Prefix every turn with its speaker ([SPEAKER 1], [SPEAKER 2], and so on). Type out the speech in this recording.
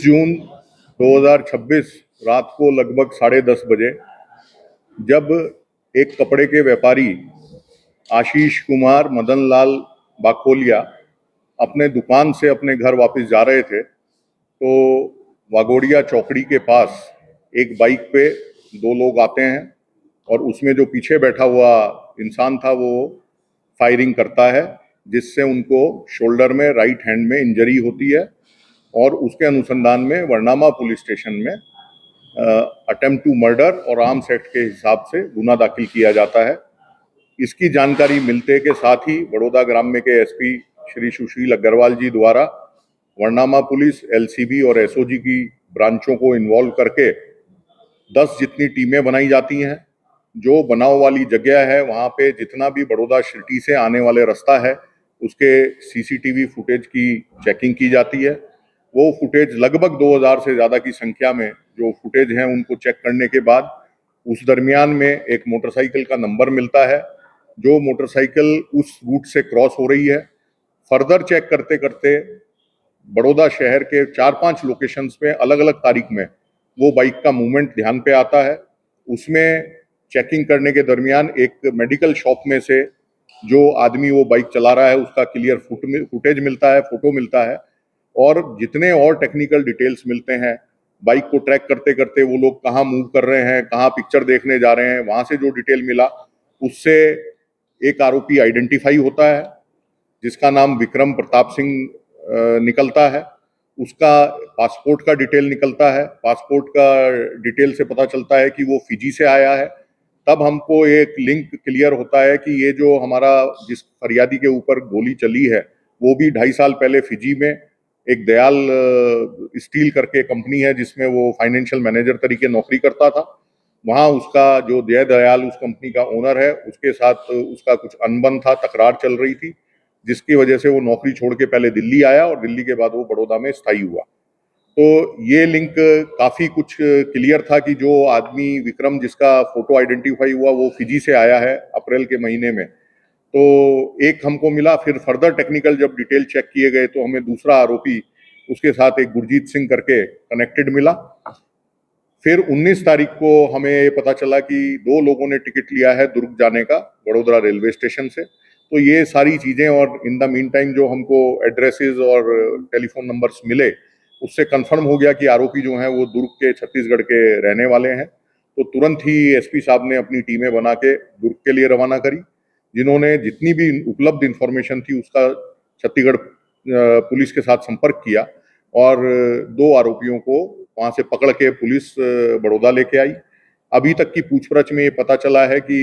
[SPEAKER 1] जून 2026 रात को लगभग 10:30 बजे जब एक कपड़े के व्यापारी आशीष कुमार मदन लाल बाखोलिया अपने दुकान से अपने घर वापस जा रहे थे तो वागोड़िया चौकड़ी के पास एक बाइक पे दो लोग आते हैं और उसमें जो पीछे बैठा हुआ इंसान था वो फायरिंग करता है, जिससे उनको शोल्डर में राइट हैंड में इंजरी होती है और उसके अनुसंधान में वरनामा पुलिस स्टेशन में अटेम्प्ट टू मर्डर और आर्म्स एक्ट के हिसाब से गुना दाखिल किया जाता है। इसकी जानकारी मिलते के साथ ही बड़ौदा ग्राम्य के एसपी श्री सुशील अग्रवाल जी द्वारा वरनामा पुलिस, एलसीबी और एसओजी की ब्रांचों को इन्वॉल्व करके 10 जितनी टीमें बनाई जाती हैं। जो बनाव वाली जगह है वहाँ पे जितना भी बड़ौदा सिटी से आने वाले रास्ता है उसके सीसीटीवी फुटेज की चेकिंग की जाती है। वो फुटेज लगभग 2000 से ज़्यादा की संख्या में जो फुटेज हैं उनको चेक करने के बाद उस दरमियान में एक मोटरसाइकिल का नंबर मिलता है। जो मोटरसाइकिल उस रूट से क्रॉस हो रही है, फर्दर चेक करते करते बड़ौदा शहर के 4-5 लोकेशंस पे अलग अलग तारीख में वो बाइक का मूवमेंट ध्यान पे आता है। उसमें चेकिंग करने के दरमियान एक मेडिकल शॉप में से जो आदमी वो बाइक चला रहा है उसका क्लियर फुटेज मिलता है, फोटो मिलता है और जितने और टेक्निकल डिटेल्स मिलते हैं, बाइक को ट्रैक करते करते वो लोग कहाँ मूव कर रहे हैं, कहाँ पिक्चर देखने जा रहे हैं, वहां से जो डिटेल मिला उससे एक आरोपी आइडेंटिफाई होता है जिसका नाम विक्रम प्रताप सिंह निकलता है। उसका पासपोर्ट का डिटेल निकलता है। पासपोर्ट का डिटेल से पता चलता है कि वो फिजी से आया है। तब हमको एक लिंक क्लियर होता है कि ये जो हमारा जिस फरियादी के ऊपर गोली चली है वो भी 2.5 साल पहले फिजी में एक दयाल स्टील करके कंपनी है जिसमें वो फाइनेंशियल मैनेजर तरीके नौकरी करता था। वहाँ उसका जो जय दयाल उस कंपनी का ओनर है उसके साथ उसका कुछ अनबन था, तकरार चल रही थी, जिसकी वजह से वो नौकरी छोड़ के पहले दिल्ली आया और दिल्ली के बाद वो बड़ौदा में स्थायी हुआ। तो ये लिंक काफी कुछ क्लियर था कि जो आदमी विक्रम जिसका फोटो आइडेंटिफाई हुआ वो फिजी से आया है अप्रैल के महीने में। तो एक हमको मिला, फिर फर्दर टेक्निकल जब डिटेल चेक किए गए तो हमें दूसरा आरोपी उसके साथ एक गुरजीत सिंह करके कनेक्टेड मिला। फिर 19 तारीख को हमें ये पता चला कि 2 लोगों ने टिकट लिया है दुर्ग जाने का बड़ोदरा रेलवे स्टेशन से। तो ये सारी चीजें और इन द मीन टाइम जो हमको एड्रेसेस और टेलीफोन नंबर्स मिले उससे कंफर्म हो गया कि आरोपी जो हैं वो दुर्ग के छत्तीसगढ़ के रहने वाले हैं। तो तुरंत ही एसपी साहब ने अपनी टीमें बना के दुर्ग के लिए रवाना करी, जिन्होंने जितनी भी उपलब्ध इंफॉर्मेशन थी उसका छत्तीसगढ़ पुलिस के साथ संपर्क किया और 2 आरोपियों को वहां से पकड़ के पुलिस बड़ौदा लेके आई। अभी तक की पूछपरछ में ये पता चला है कि